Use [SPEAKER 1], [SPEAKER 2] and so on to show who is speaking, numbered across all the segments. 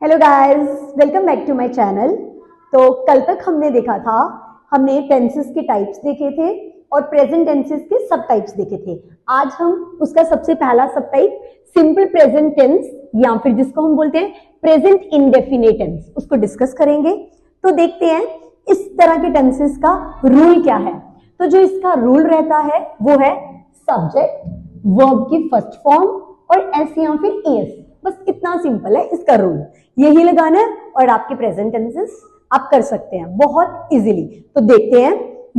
[SPEAKER 1] Hello guys, welcome back to my channel. तो कल तक हमने देखा था, हमने टेंसेस के टाइप्स देखे थे और प्रेजेंट टेंसेस के सब टाइप्स देखे थे। आज हम उसका सबसे पहला सब टाइप सिंपल प्रेजेंट टेंस या फिर जिसको हम बोलते हैं प्रेजेंट इंडेफिनिट टेंस, उसको डिस्कस करेंगे। तो देखते हैं इस तरह के टेंसेस का रूल क्या है। तो जो इसका रूल रहता है वो है सब्जेक्ट, वर्ब की फर्स्ट फॉर्म और एस या फिर एस। बस इतना सिंपल है इसका रूल, यही लगाना है और आपके प्रेजेंट टेंसेस आप कर सकते हैं बहुत इजीली। तो देखते हैं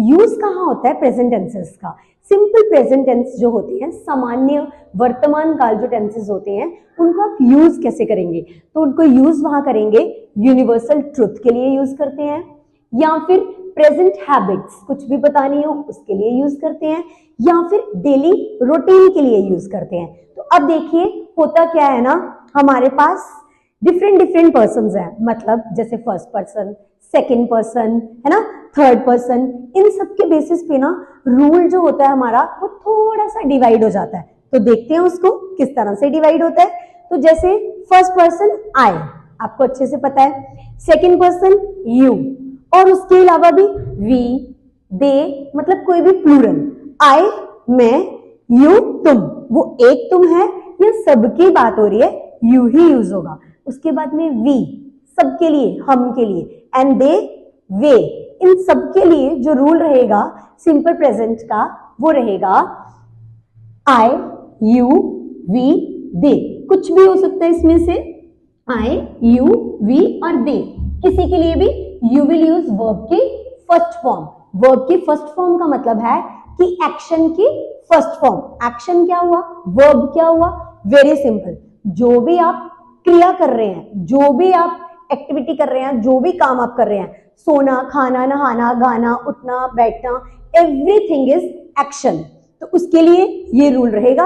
[SPEAKER 1] यूज कहाँ होता है प्रेजेंट टेंसेस का। सिंपल प्रेजेंट टेंस जो होते हैं, सामान्य वर्तमान काल जो टेंसेस होते हैं, उनको आप यूज कैसे करेंगे। तो उनको यूज वहां करेंगे यूनिवर्सल ट्रुथ के लिए यूज करते हैं, या फिर प्रेजेंट हैबिट्स कुछ भी बतानी हो उसके लिए यूज करते हैं, या फिर डेली रूटीन के लिए यूज करते हैं। तो अब देखिए होता क्या है ना, हमारे पास डिफरेंट डिफरेंट पर्सन हैं, मतलब जैसे फर्स्ट पर्सन, सेकेंड पर्सन, है ना, थर्ड पर्सन। इन सब के बेसिस पे ना रूल जो होता है हमारा वो थोड़ा सा डिवाइड हो जाता है। तो देखते हैं उसको किस तरह से डिवाइड होता है। तो जैसे फर्स्ट पर्सन आई, आपको अच्छे से पता है। सेकेंड पर्सन यू, और उसके अलावा भी वी, दे, मतलब कोई भी प्लूरल, आई, मैं, यू, तुम। वो एक तुम है या सबकी बात हो रही है, यू ही यूज होगा। उसके बाद में वी, सबके लिए, हम के लिए, एंड दे, वे। इन सबके लिए जो रूल रहेगा सिंपल प्रेजेंट का वो रहेगा आई, यू, वी, दे। कुछ भी हो सकता है इसमें से, आई, यू, वी और दे। किसी के लिए भी यू विल यूज वर्ब की फर्स्ट फॉर्म। वर्ब की फर्स्ट फॉर्म का मतलब है कि एक्शन की फर्स्ट फॉर्म। एक्शन क्या हुआ, वर्ब क्या हुआ, वेरी सिंपल। जो भी आप क्रिया कर रहे हैं, जो भी आप एक्टिविटी कर रहे हैं, जो भी काम आप कर रहे हैं, सोना, खाना, नहाना, गाना, उठना, बैठना, एवरीथिंग इज एक्शन। तो उसके लिए ये रूल रहेगा।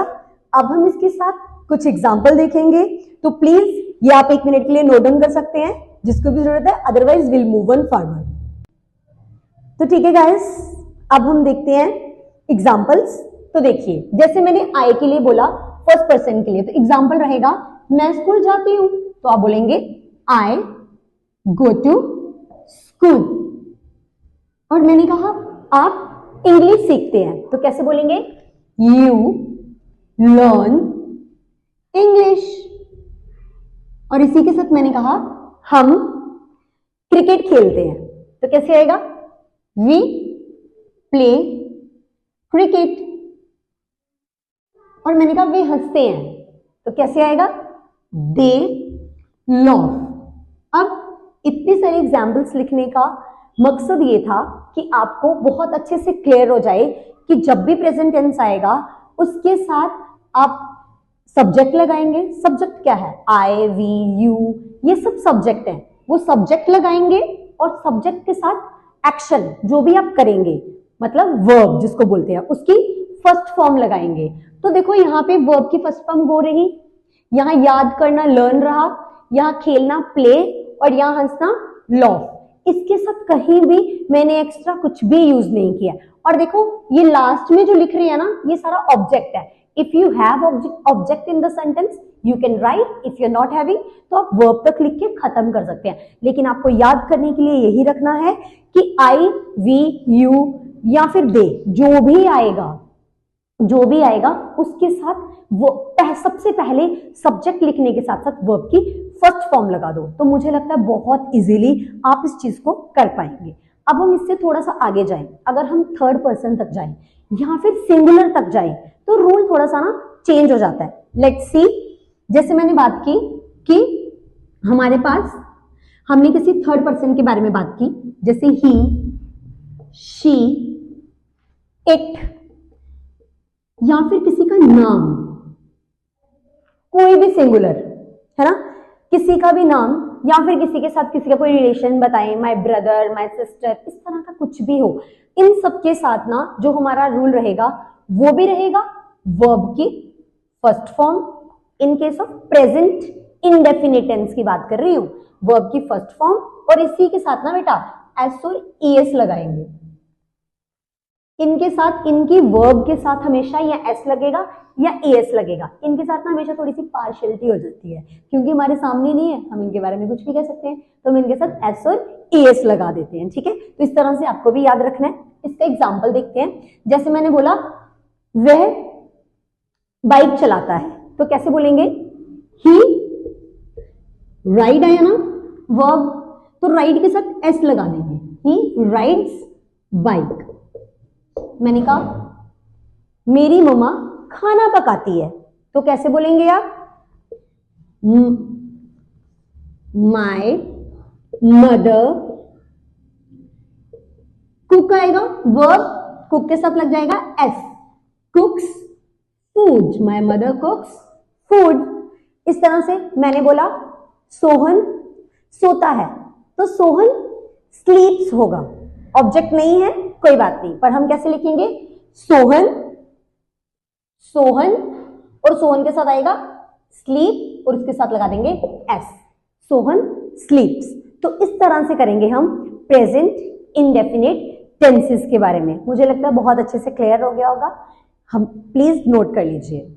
[SPEAKER 1] अब हम इसके साथ कुछ एग्जाम्पल देखेंगे, तो प्लीज ये आप 1 मिनट के लिए नोट डाउन कर सकते हैं जिसको भी जरूरत है, otherwise will move on forward. तो ठीक है गाइस, अब हम देखते हैं एग्जाम्पल्स। तो देखिए जैसे मैंने आई के लिए बोला फर्स्ट पर्सन के लिए, तो एग्जाम्पल रहेगा मैं स्कूल जाती हूं, तो आप बोलेंगे आई गो टू स्कूल। और मैंने कहा आप इंग्लिश सीखते हैं, तो कैसे बोलेंगे, यू लर्न इंग्लिश। और इसी के साथ मैंने कहा हम क्रिकेट खेलते हैं, तो कैसे आएगा, वी प्ले क्रिकेट। और मैंने कहा वे हंसते हैं, तो कैसे आएगा, दे लॉफ। अब इतनी सारी एग्जाम्पल्स लिखने का मकसद ये था कि आपको बहुत अच्छे से क्लियर हो जाए कि जब भी प्रेजेंट टेंस आएगा उसके साथ आप सब्जेक्ट लगाएंगे। सब्जेक्ट क्या है, आई, वी, यू, ये सब सब्जेक्ट हैं। वो सब्जेक्ट लगाएंगे और सब्जेक्ट के साथ एक्शन जो भी आप करेंगे, मतलब वर्ब जिसको बोलते हैं, उसकी फर्स्ट फॉर्म लगाएंगे। तो देखो यहाँ पे वर्ब की फर्स्ट फॉर्म हो रही, यहाँ याद करना लर्न रहा, यहाँ खेलना प्ले, और यहाँ हंसना लॉफ। इसके साथ कहीं भी मैंने एक्स्ट्रा कुछ भी यूज नहीं किया। और देखो ये लास्ट में जो लिख रही है ना, ये सारा ऑब्जेक्ट है। If you have object in the sentence you can write, if you are not having तो आप वर्ब तक लिख के खत्म कर सकते हैं। लेकिन आपको याद करने के लिए यही रखना है कि आई, वी, यू या फिर दे, जो भी आएगा उसके साथ वो सबसे पहले सब्जेक्ट लिखने के साथ साथ वर्ब की फर्स्ट फॉर्म लगा दो। तो मुझे लगता है बहुत इजीली आप इस चीज को कर पाएंगे। अब हम इससे थोड़ा सा आगे जाएं, अगर हम थर्ड पर्सन तक जाएं या फिर सिंगुलर तक जाएं तो रूल थोड़ा सा ना चेंज हो जाता है। लेट्स सी, जैसे मैंने बात की कि हमारे पास, हमने किसी थर्ड पर्सन के बारे में बात की, जैसे ही, शी, इट, या फिर किसी का नाम, कोई भी सिंगुलर है ना, किसी का भी नाम, या फिर किसी के साथ किसी का कोई रिलेशन बताएं, माय ब्रदर, माय सिस्टर, इस तरह का कुछ भी हो, इन सब के साथ ना जो हमारा रूल रहेगा वो भी रहेगा वर्ब की first form. In case of present indefinite tense की बात कर रही हूं, वर्ब की फर्स्ट फॉर्म, और इसी के साथ ना बेटा एस और ईएस लगाएंगे। इनके साथ, इनकी वर्ब के साथ हमेशा या एस लगेगा या एस लगेगा। इनके साथ ना हमेशा थोड़ी सी पार्शियलिटी हो जाती है, क्योंकि हमारे सामने नहीं है, हम इनके बारे में कुछ भी कह सकते हैं, तो हम इनके साथ एस और एस लगा देते हैं। ठीक है, तो इस तरह से आपको भी याद रखना है। इसका एग्जाम्पल देखते हैं। जैसे मैंने बोला वह बाइक चलाता है, तो कैसे बोलेंगे? ही राइड आया ना वर्ब, तो राइड के साथ एस लगा देंगे, ही राइड्स बाइक। मैंने कहा मेरी मम्मा खाना पकाती है, तो कैसे बोलेंगे आप? माय मदर कुक आएगा, वर्ब कुक के साथ लग जाएगा S, कुक्स food, my mother कुक्स food. इस तरह से मैंने बोला सोहन सोता है, तो सोहन स्लीप्स होगा। ऑब्जेक्ट नहीं है, कोई बात नहीं, पर हम कैसे लिखेंगे? सोहन, सोहन और सोहन के साथ आएगा स्लीप और उसके साथ लगा देंगे एस, सोहन स्लीप्स। तो इस तरह से करेंगे हम प्रेजेंट इंडेफिनिट टेंसेस के बारे में। मुझे लगता है बहुत अच्छे से क्लियर हो गया होगा, हम प्लीज नोट कर लीजिए।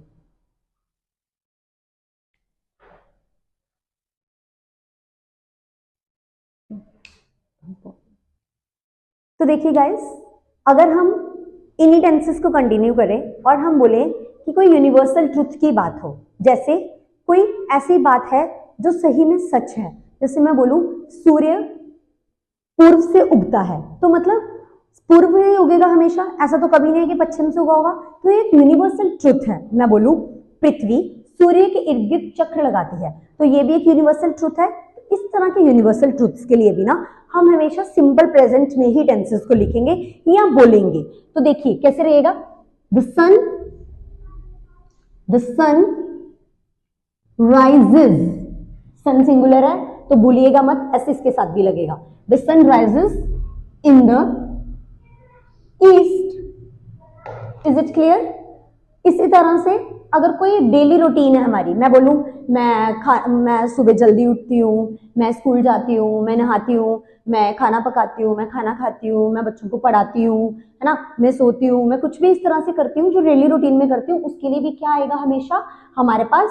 [SPEAKER 1] तो देखिए गाइस, अगर हम इन्हीं टेंसेस को कंटिन्यू करें और हम बोले कि कोई यूनिवर्सल ट्रुथ की बात हो, जैसे कोई ऐसी बात है जो सही में सच है, जैसे मैं बोलूं सूर्य पूर्व से उगता है, तो मतलब पूर्व में उगेगा हमेशा, ऐसा तो कभी नहीं है कि पश्चिम से उगा होगा, तो ये एक यूनिवर्सल ट्रुथ है। मैं बोलूं पृथ्वी सूर्य के इर्द गिर्द चक्र लगाती है, तो ये भी एक यूनिवर्सल ट्रुथ है। इस तरह के यूनिवर्सल ट्रुथ्स के लिए भी ना हम हमेशा सिंपल प्रेजेंट में ही टेंसेस को लिखेंगे या बोलेंगे। तो देखिए कैसे रहेगा? The sun rises, sun singular है तो भूलिएगा मत, एस इसके साथ भी लगेगा। The sun rises in the east. Is it clear? इसी तरह से अगर कोई डेली रूटीन है हमारी, मैं बोलूं मैं सुबह जल्दी उठती हूँ, मैं स्कूल जाती हूँ, मैं नहाती हूँ, मैं खाना पकाती हूँ, मैं खाना खाती हूँ, मैं बच्चों को पढ़ाती हूँ, है ना, मैं सोती हूँ, मैं कुछ भी इस तरह से करती हूँ जो डेली रूटीन में करती हूँ, उसके लिए भी क्या आएगा? हमेशा हमारे पास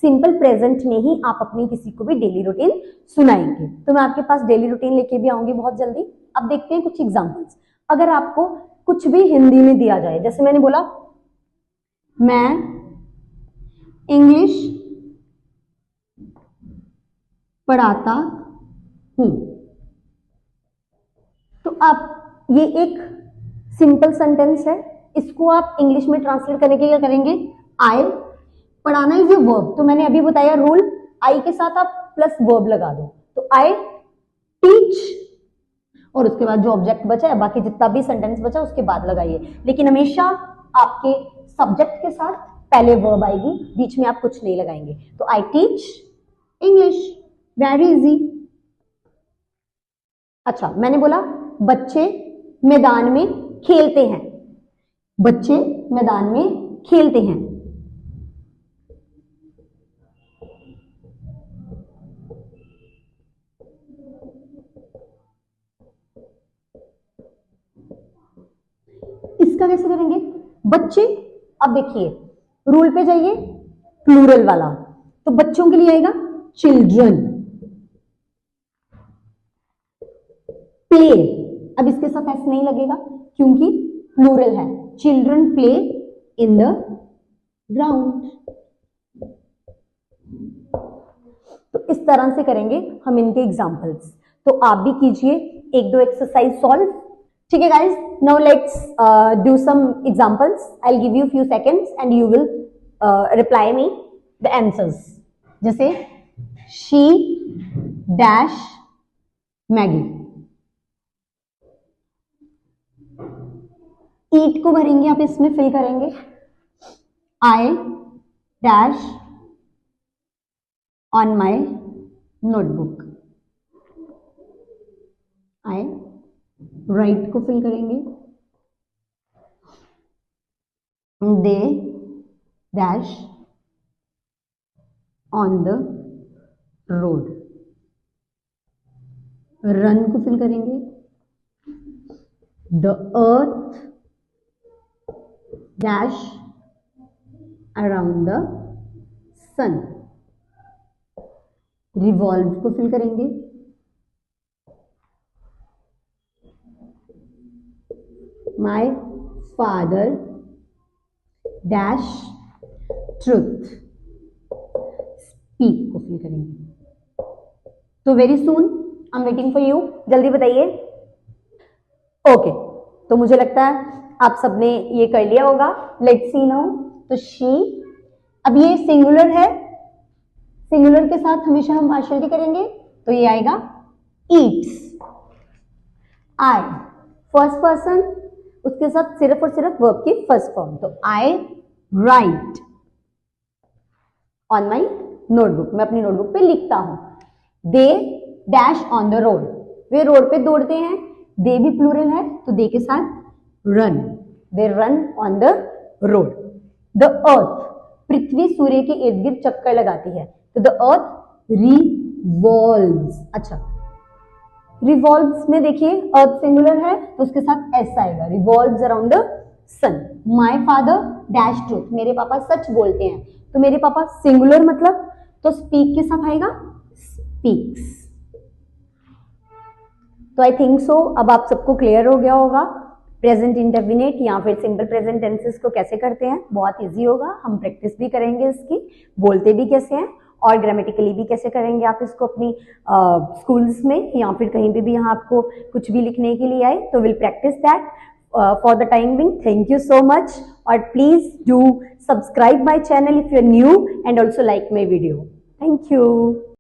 [SPEAKER 1] सिंपल प्रेजेंट में ही आप अपनी किसी को भी डेली रूटीन सुनाएंगे। तो मैं आपके पास डेली रूटीन लेके भी आऊंगी बहुत जल्दी। अब देखते हैं कुछ एग्जाम्पल्स। अगर आपको कुछ भी हिंदी में दिया जाए, जैसे मैंने बोला मैं इंग्लिश पढ़ाता हूं, तो आप ये एक सिंपल सेंटेंस है, इसको आप इंग्लिश में ट्रांसलेट करने के क्या करेंगे? आई, पढ़ाना इज ए वर्ब, तो मैंने अभी बताया रूल, आई के साथ आप प्लस वर्ब लगा दो, तो आई टीच, और उसके बाद जो ऑब्जेक्ट बचा है, बाकी जितना भी सेंटेंस बचा उसके बाद लगाइए, लेकिन हमेशा आपके सब्जेक्ट के साथ पहले वर्ब आएगी, बीच में आप कुछ नहीं लगाएंगे। तो I teach English, very easy. अच्छा, मैंने बोला बच्चे मैदान में खेलते हैं, बच्चे मैदान में खेलते हैं, इसका कैसे करेंगे? बच्चे, अब देखिए रूल पे जाइए, प्लूरल वाला, तो बच्चों के लिए आएगा चिल्ड्रन, प्ले, अब इसके साथ एस नहीं लगेगा क्योंकि प्लूरल है, children play in the ground. तो इस तरह से करेंगे हम इनके एग्जाम्पल्स। तो आप भी कीजिए एक दो एक्सरसाइज सॉल्व। ठीक है guys, now let's do some examples. I will give you few seconds and you will reply me the answers. जैसे शी डैश मैगी, ईट को भरेंगे, आप इसमें फिल करेंगे I dash on my notebook, I write को fill करेंगे they dash on the road, run को fill करेंगे the earth dash around the sun. Revolve को फिल करेंगे, my father dash truth, speak को फिल करेंगे। तो very soon, I am waiting for you, जल्दी बताइए। ओके, तो मुझे लगता है आप सबने ये कर लिया होगा। Let's see now. तो शी, अब ये सिंगुलर है, सिंगुलर के साथ हमेशा हम पार्शियलिटी करेंगे, तो ये आएगा ईट्स। आई फर्स्ट पर्सन, उसके साथ सिर्फ और सिर्फ वर्ब की फर्स्ट फॉर्म, तो आई राइट ऑन माई नोटबुक, मैं अपनी नोटबुक पे लिखता हूं। दे dash on the road, way road पे दौड़ते हैं, दे भी प्लूरल है तो दे के साथ run, they run on the road. The earth, पृथ्वी सूर्य के इर्द गिर्द चक्कर लगाती है, तो द अर्थ रिवॉल्व्स। अच्छा, रिवॉल्व्स में देखिए अर्थ सिंगुलर है तो उसके साथ एस आएगा, revolves around the sun. My father dash truth, मेरे पापा सच बोलते हैं, तो मेरे पापा सिंगुलर मतलब तो स्पीक के साथ आएगा स्पीक्स। तो आई थिंक सो अब आप सबको क्लियर हो गया होगा प्रेजेंट इंडेफिनिट या फिर सिंपल प्रेजेंट टेंसेस को कैसे करते हैं। बहुत इजी होगा, हम प्रैक्टिस भी करेंगे इसकी, बोलते भी कैसे हैं और ग्रामेटिकली भी कैसे करेंगे आप इसको अपनी स्कूल्स में या फिर कहीं पे भी यहाँ आपको कुछ भी लिखने के लिए आए, तो will practise that for the time being. Thank you so much, और please do subscribe my channel if you are new and also like my video. Thank you.